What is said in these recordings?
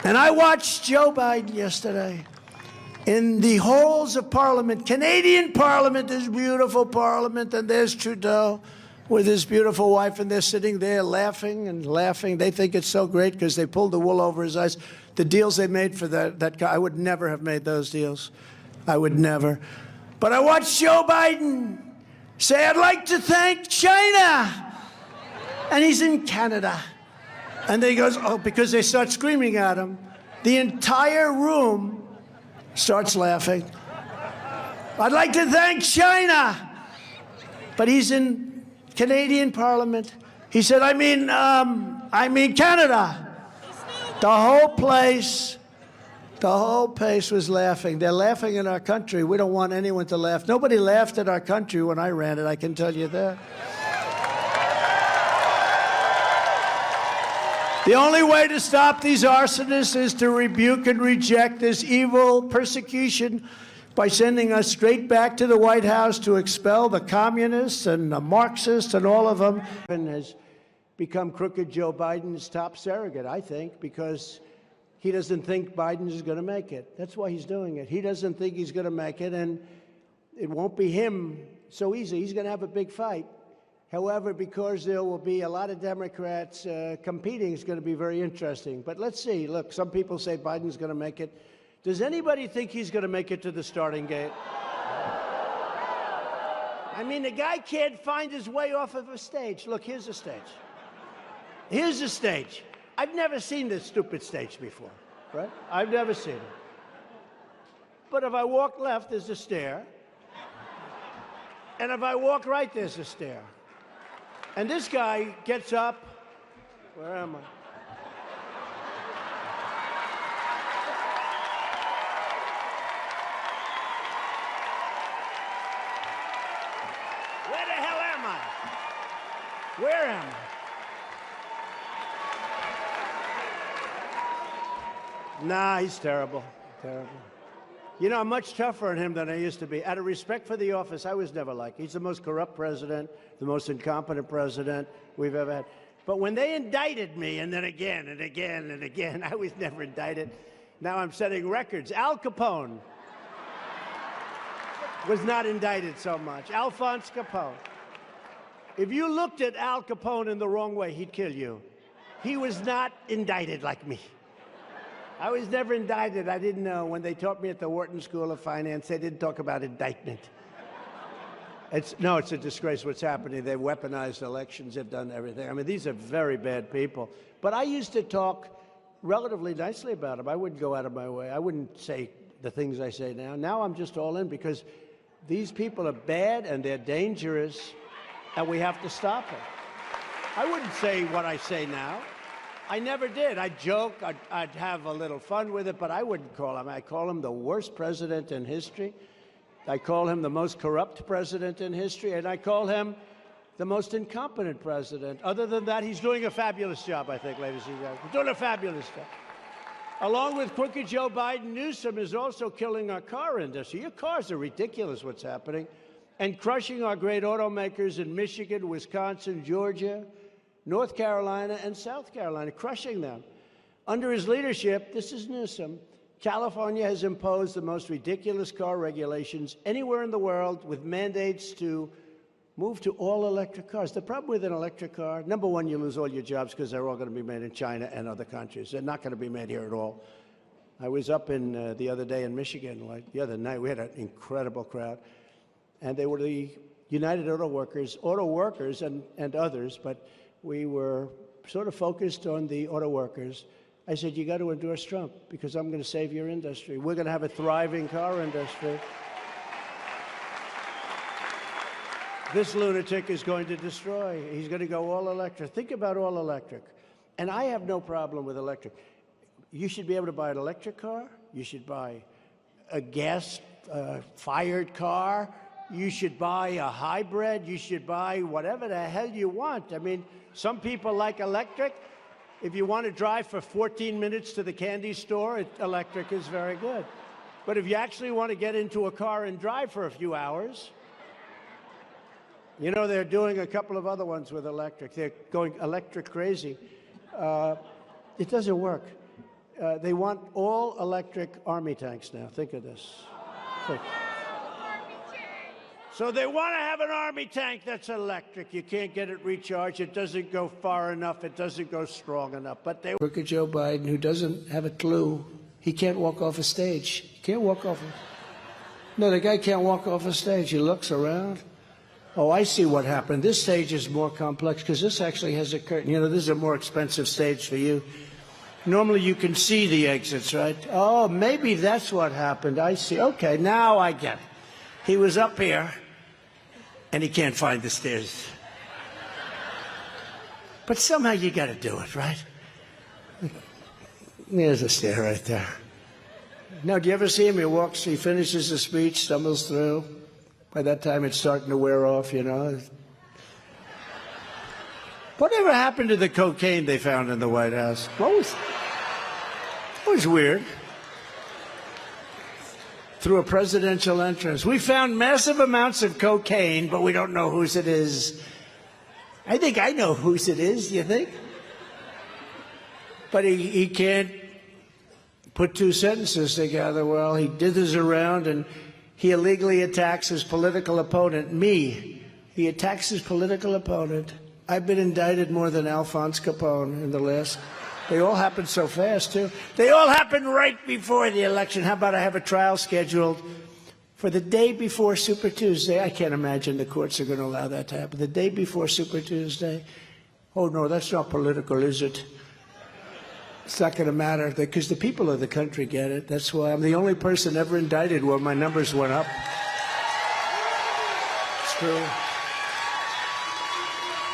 And I watched Joe Biden yesterday in the halls of Parliament, Canadian Parliament, this beautiful Parliament, and there's Trudeau with his beautiful wife, and they're sitting there laughing and laughing. They think it's so great because they pulled the wool over his eyes. The deals they made for that guy, I would never have made those deals. I would never. But I watched Joe Biden say, I'd like to thank China. And he's in Canada. And then he goes, oh, because they start screaming at him. The entire room starts laughing. I'd like to thank China. But he's in Canadian Parliament. He said, I mean Canada. The whole place was laughing. They're laughing in our country. We don't want anyone to laugh. Nobody laughed at our country when I ran it, I can tell you that. The only way to stop these arsonists is to rebuke and reject this evil persecution by sending us straight back to the White House to expel the communists and the Marxists and all of them. And has become crooked Joe Biden's top surrogate, I think, because he doesn't think Biden is going to make it. That's why he's doing it. He doesn't think he's going to make it, and it won't be him so easy. He's going to have a big fight. However, because there will be a lot of Democrats competing, it's going to be very interesting. But let's see. Look, some people say Biden's going to make it. Does anybody think he's going to make it to the starting gate? I mean, the guy can't find his way off of a stage. Look, here's a stage. Here's a stage. I've never seen this stupid stage before, right? I've never seen it. But if I walk left, there's a stair. And if I walk right, there's a stair. And this guy gets up. Where am I? Where the hell am I? Where am I? Nah, he's terrible. Terrible. You know, I'm much tougher on him than I used to be. Out of respect for the office, I was never like. He's the most corrupt president, the most incompetent president we've ever had. But when they indicted me, and then again and again and again, I was never indicted. Now I'm setting records. Al Capone was not indicted so much. Alphonse Capone. If you looked at Al Capone in the wrong way, he'd kill you. He was not indicted like me. I was never indicted. I didn't know. When they taught me at the Wharton School of Finance, they didn't talk about indictment. It's a disgrace what's happening. They've weaponized elections. They've done everything. I mean, these are very bad people. But I used to talk relatively nicely about them. I wouldn't go out of my way. I wouldn't say the things I say now. Now I'm just all in because these people are bad and they're dangerous, and we have to stop them. I wouldn't say what I say now. I never did. I'd joke, I'd have a little fun with it, but I wouldn't call him. I call him the worst president in history. I call him the most corrupt president in history, and I call him the most incompetent president. Other than that, he's doing a fabulous job, I think, ladies and gentlemen. He's doing a fabulous job. Along with crooked Joe Biden, Newsom is also killing our car industry. Your cars are ridiculous, what's happening, and crushing our great automakers in Michigan, Wisconsin, Georgia, North Carolina, and South Carolina, crushing them. Under his leadership, this is Newsom, California has imposed the most ridiculous car regulations anywhere in the world with mandates to move to all-electric cars. The problem with an electric car, number one, you lose all your jobs because they're all going to be made in China and other countries. They're not going to be made here at all. I was up in the other day in Michigan, like the other night. We had an incredible crowd. And they were the United Auto Workers and others, but we were sort of focused on the auto workers. I said, you got to endorse Trump because I'm going to save your industry. We're going to have a thriving car industry. This lunatic is going to destroy. He's going to go all electric. Think about all electric. And I have no problem with electric. You should be able to buy an electric car. You should buy a gas-fired car. You should buy a hybrid. You should buy whatever the hell you want. I mean, some people like electric. If you want to drive for 14 minutes to the candy store, electric is very good. But if you actually want to get into a car and drive for a few hours, you know, they're doing a couple of other ones with electric. They're going electric crazy. It doesn't work. They want all electric army tanks now. Think of this. So they want to have an army tank that's electric. You can't get it recharged. It doesn't go far enough. It doesn't go strong enough. But they look at Joe Biden, who doesn't have a clue. He can't walk off a stage. He can't walk off. No, the guy can't walk off a stage. He looks around. Oh, I see what happened. This stage is more complex because this actually has a curtain. You know, this is a more expensive stage for you. Normally you can see the exits, right? Oh, maybe that's what happened. I see. Okay, now I get it. He was up here, and he can't find the stairs. But somehow you got to do it, right? There's a stair right there. Now, do you ever see him? He walks, he finishes the speech, stumbles through. By that time, it's starting to wear off, you know. Whatever happened to the cocaine they found in the White House? It was weird. Through a presidential entrance. We found massive amounts of cocaine, but we don't know whose it is. I think I know whose it is, do you think? But he can't put two sentences together. Well, he dithers around and he illegally attacks his political opponent, me. He attacks his political opponent. I've been indicted more than Alphonse Capone in the list. They all happened so fast, too. They all happened right before the election. How about I have a trial scheduled for the day before Super Tuesday? I can't imagine the courts are going to allow that to happen. The day before Super Tuesday. Oh, no, that's not political, is it? It's not going to matter because the people of the country get it. That's why I'm the only person ever indicted where my numbers went up. It's true.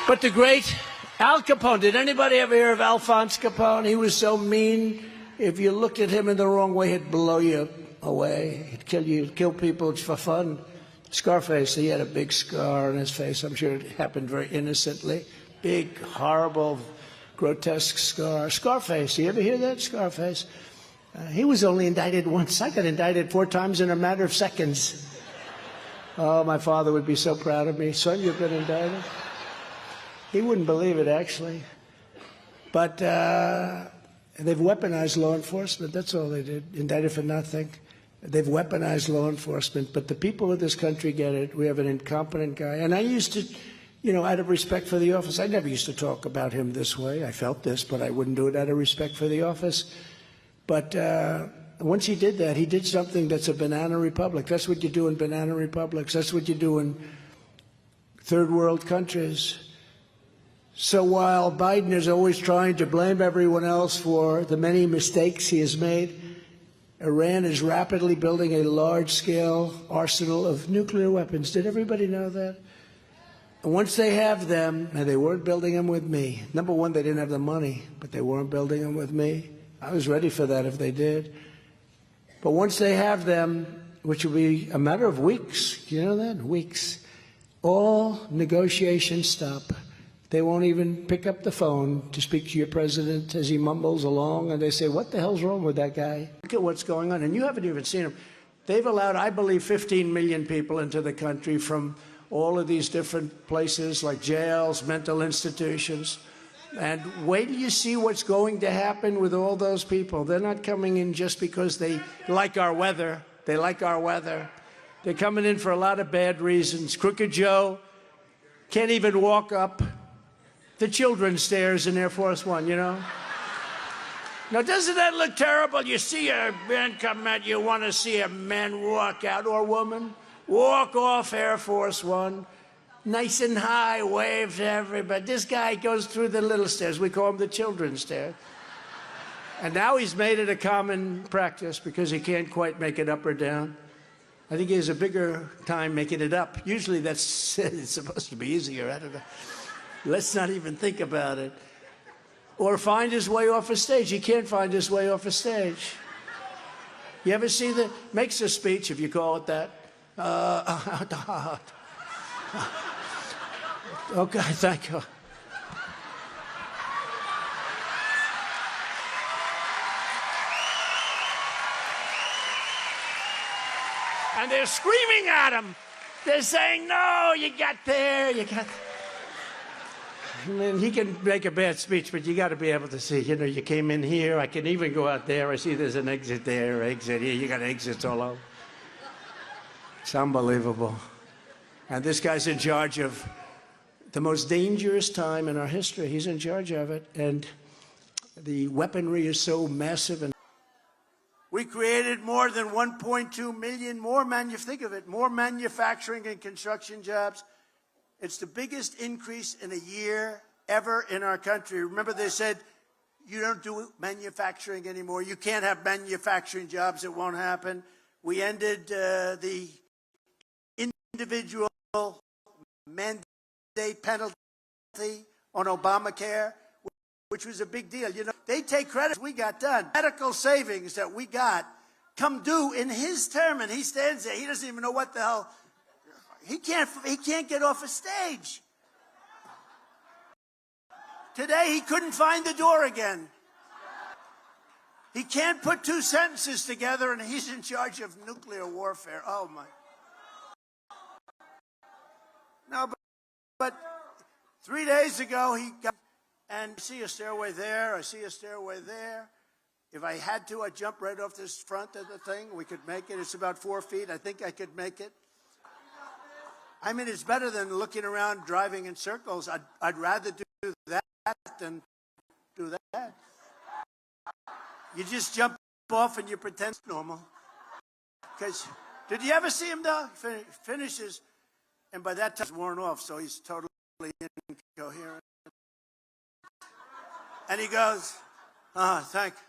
But the great Al Capone, did anybody ever hear of Alphonse Capone? He was so mean. If you looked at him in the wrong way, he'd blow you away. He'd kill you, kill people for fun. Scarface, he had a big scar on his face. I'm sure it happened very innocently. Big, horrible, grotesque scar. Scarface, you ever hear that? Scarface. He was only indicted once. I got indicted 4 times in a matter of seconds. Oh, my father would be so proud of me. Son, you've been indicted? He wouldn't believe it, actually. But they've weaponized law enforcement. That's all they did. Indicted for nothing. They've weaponized law enforcement. But the people of this country get it. We have an incompetent guy. And I used to, you know, out of respect for the office, I never used to talk about him this way. I felt this, but I wouldn't do it out of respect for the office. But once he did that, he did something that's a banana republic. That's what you do in banana republics. That's what you do in third world countries. So while Biden is always trying to blame everyone else for the many mistakes he has made, Iran is rapidly building a large-scale arsenal of nuclear weapons. Did everybody know that? And once they have them, and they weren't building them with me. Number one, they didn't have the money, but they weren't building them with me. I was ready for that if they did. But once they have them, which will be a matter of weeks, you know that? Weeks. All negotiations stop. They won't even pick up the phone to speak to your president as he mumbles along, and they say, what the hell's wrong with that guy? Look at what's going on, and you haven't even seen him. They've allowed, I believe, 15 million people into the country from all of these different places like jails, mental institutions. And wait till you see what's going to happen with all those people. They're not coming in just because they like our weather. They like our weather. They're coming in for a lot of bad reasons. Crooked Joe can't even walk up the children's stairs in Air Force One, you know? Now, doesn't that look terrible? You see a man come out, you want to see a man walk out, or woman, walk off Air Force One, nice and high, wave to everybody. This guy goes through the little stairs. We call them the children's stairs. And now he's made it a common practice because he can't quite make it up or down. I think he has a bigger time making it up. Usually that's it's supposed to be easier. I don't know. Let's not even think about it. Or find his way off a stage. He can't find his way off a stage. You ever see the, makes a speech, if you call it that. Okay, thank you. And they're screaming at him. They're saying, no, you got there, you got there. I mean, he can make a bad speech, but you got to be able to see, you know, you came in here, I can even go out there, I see there's an exit there, exit here, you got exits all over. It's unbelievable. And this guy's in charge of the most dangerous time in our history. He's in charge of it, and the weaponry is so massive. And we created more than 1.2 million more think of it, more manufacturing and construction jobs. It's the biggest increase in a year ever in our country. Remember, they said, you don't do manufacturing anymore. You can't have manufacturing jobs. It won't happen. We ended the individual mandate penalty on Obamacare, which was a big deal. You know, they take credit we got done. Medical savings that we got come due in his term, and he stands there. He doesn't even know what the hell. He can't get off a stage. Today, he couldn't find the door again. He can't put two sentences together, and he's in charge of nuclear warfare. Oh, my. No, but 3 days ago, he got, and I see a stairway there, I see a stairway there. If I had to, I'd jump right off this front of the thing. We could make it. It's about 4 feet. I think I could make it. I mean, it's better than looking around driving in circles. I'd rather do that than do that. You just jump off and you pretend it's normal. Because, did you ever see him though? Finishes, and by that time he's worn off, so he's totally incoherent. And he goes, thank you.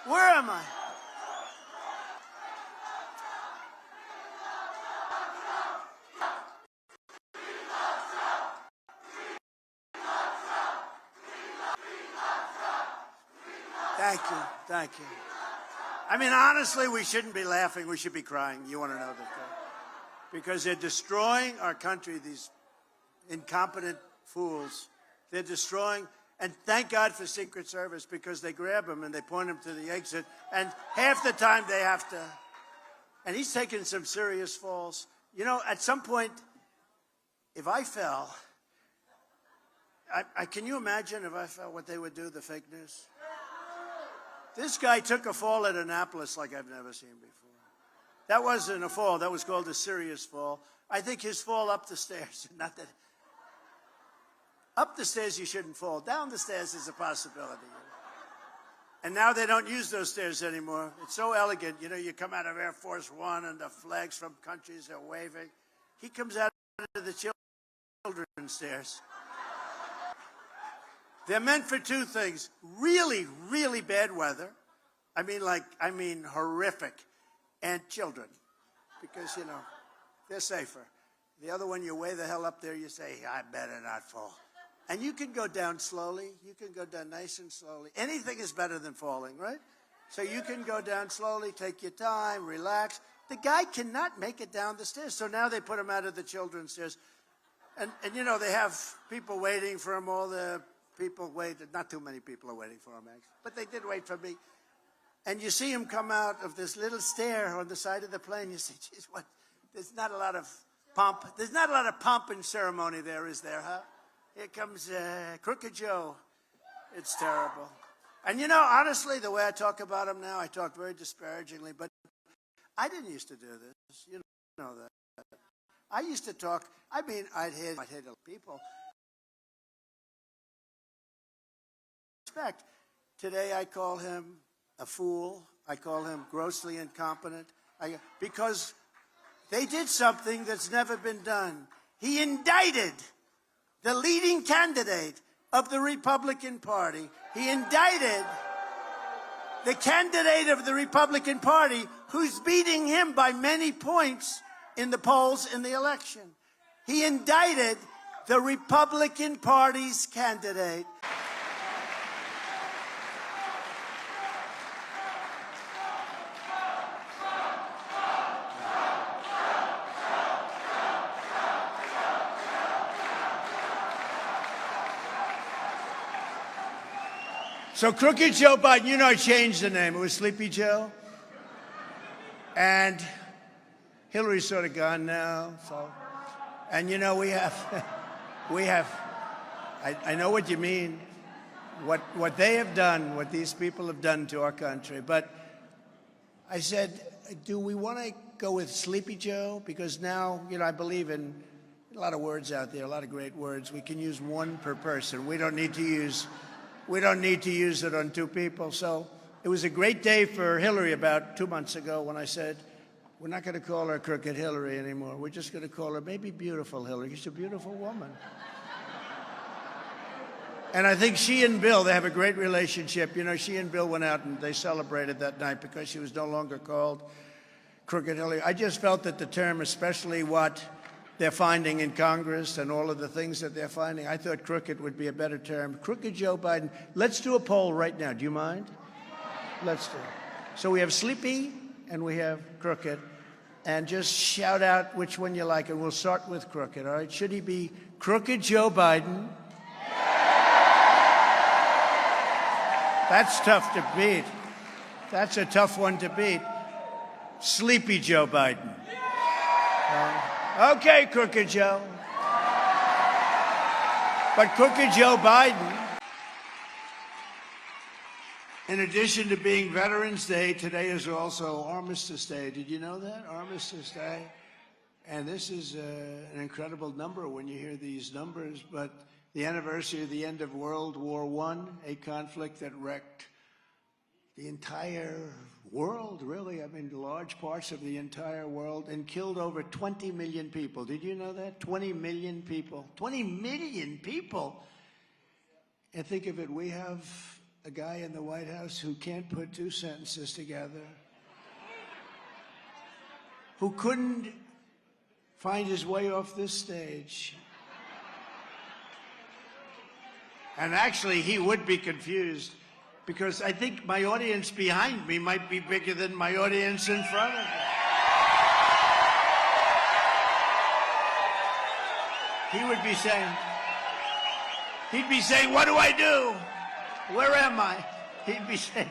Where am I? Thank you. Thank you. I mean, honestly, we shouldn't be laughing. We should be crying. You want to know that? Because they're destroying our country, these incompetent fools. They're destroying. And thank God for Secret Service, because they grab him and they point him to the exit. And half the time they have to. And he's taking some serious falls. You know, at some point, if I fell, can you imagine if I fell what they would do, the fake news? This guy took a fall at Annapolis like I've never seen before. That wasn't a fall. That was called a serious fall. I think his fall up the stairs, not that. Up the stairs, you shouldn't fall. Down the stairs is a possibility. And now they don't use those stairs anymore. It's so elegant. You know, you come out of Air Force One and the flags from countries are waving. He comes out of the children's stairs. They're meant for two things. Really, really bad weather. I mean horrific. And children. Because, you know, they're safer. The other one, you way the hell up there, you say, I better not fall. And you can go down slowly. You can go down nice and slowly. Anything is better than falling, right? So you can go down slowly, take your time, relax. The guy cannot make it down the stairs. So now they put him out of the children's stairs. And you know, they have people waiting for him. All the people waited. Not too many people are waiting for him, actually. But they did wait for me. And you see him come out of this little stair on the side of the plane. You say, geez, what? There's not a lot of pomp. There's not a lot of pomp and ceremony there, is there, huh? Here comes Crooked Joe. It's terrible. And you know, honestly, the way I talk about him now, I talk very disparagingly, but I didn't used to do this. You know that. I used to talk, I mean, I'd hit people. Respect. Today I call him a fool. I call him grossly incompetent. Because they did something that's never been done. He indicted the leading candidate of the Republican Party. He indicted the candidate of the Republican Party who's beating him by many points in the polls in the election. He indicted the Republican Party's candidate. So Crooked Joe Biden, you know, I changed the name. It was Sleepy Joe. And Hillary's sort of gone now. So, and you know, we have, I know what you mean, what they have done, what these people have done to our country. But I said, do we want to go with Sleepy Joe? Because now, you know, I believe in a lot of words out there, a lot of great words. We can use one per person. We don't need to use it on two people. So it was a great day for Hillary about 2 months ago when I said, we're not going to call her Crooked Hillary anymore. We're just going to call her maybe Beautiful Hillary. She's a beautiful woman. And I think she and Bill, they have a great relationship. You know, she and Bill went out and they celebrated that night because she was no longer called Crooked Hillary. I just felt that the term, especially what they're finding in Congress and all of the things that they're finding, I thought crooked would be a better term. Crooked Joe Biden. Let's do a poll right now. Do you mind? Let's do it. So we have Sleepy and we have Crooked. And just shout out which one you like. And we'll start with Crooked, all right? Should he be Crooked Joe Biden? That's tough to beat. That's a tough one to beat. Sleepy Joe Biden. Okay, Crooked Joe. But Crooked Joe Biden, in addition to being Veterans Day, today is also Armistice Day. Did you know that? Armistice Day. And this is an incredible number when you hear these numbers, but the anniversary of the end of World War I, a conflict that wrecked the entire world, really. I mean, large parts of the entire world, and killed over 20 million people. Did you know that? 20 million people. 20 million people! And think of it, we have a guy in the White House who can't put two sentences together, who couldn't find his way off this stage. And actually, he would be confused, because I think my audience behind me might be bigger than my audience in front of me. He would be saying, he'd be saying, what do I do? Where am I? He'd be saying,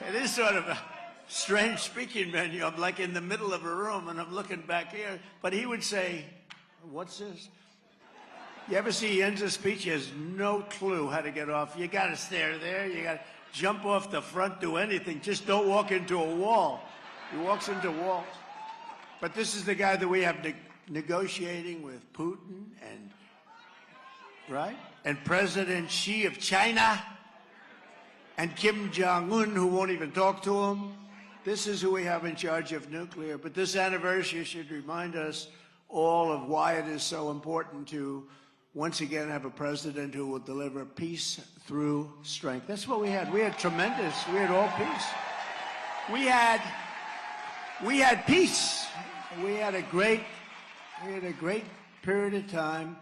it is sort of a strange speaking menu. I'm like in the middle of a room and I'm looking back here. But he would say, what's this? You ever see he ends a speech, he has no clue how to get off. You got to stare there. You got to jump off the front, do anything. Just don't walk into a wall. He walks into walls. But this is the guy that we have negotiating with Putin and, right? And President Xi of China and Kim Jong-un, who won't even talk to him. This is who we have in charge of nuclear. But this anniversary should remind us all of why it is so important to once again have a president who will deliver peace through strength. That's what we had. We had tremendous, we had all peace. We had peace. We had a great period of time.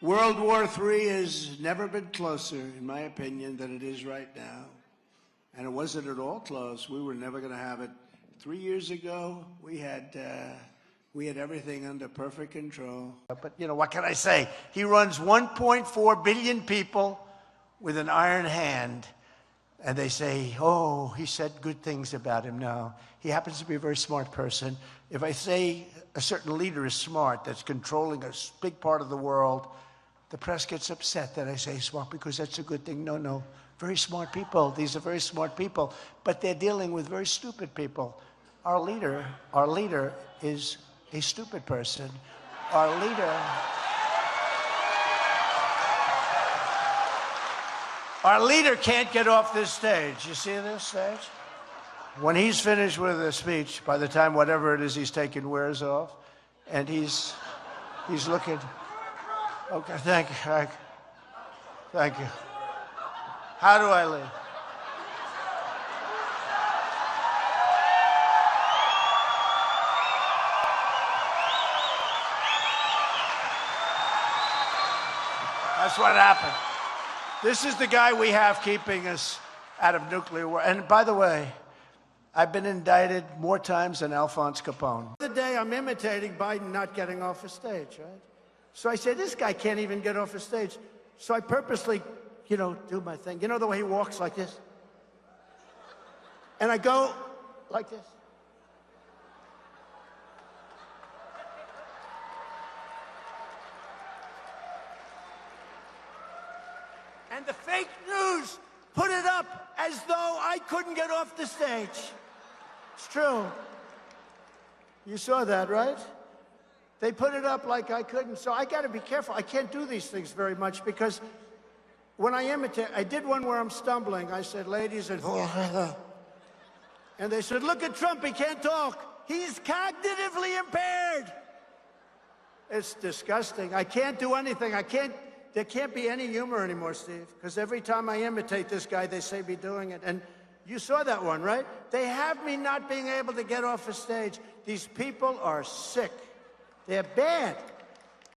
World War III has never been closer, in my opinion, than it is right now. And it wasn't at all close. We were never going to have it. 3 years ago, we had everything under perfect control. But, you know, what can I say? He runs 1.4 billion people with an iron hand. And they say, oh, he said good things about him now. He happens to be a very smart person. If I say a certain leader is smart, that's controlling a big part of the world, the press gets upset that I say smart because that's a good thing. No, no. Very smart people. These are very smart people. But they're dealing with very stupid people. Our leader is a stupid person. Our leader can't get off this stage. You see this stage? When he's finished with a speech, by the time whatever it is he's taking wears off, and he's looking. Okay, thank you. Thank you. How do I leave? That's what happened. This is the guy we have keeping us out of nuclear war. And by the way, I've been indicted more times than Alphonse Capone. The day I'm imitating Biden not getting off a stage, right? So I say, this guy can't even get off a stage. So I purposely, you know, do my thing. You know the way he walks like this? And I go like this. And the fake news put it up as though I couldn't get off the stage. It's true. You saw that, right? They put it up like I couldn't. So I got to be careful. I can't do these things very much because when I imitate, I did one where I'm stumbling. I said, ladies, and they said, look at Trump, he can't talk. He's cognitively impaired. It's disgusting. I can't do anything. There can't be any humor anymore, Steve, because every time I imitate this guy, they say me doing it. And you saw that one, right? They have me not being able to get off a stage. These people are sick. They're bad.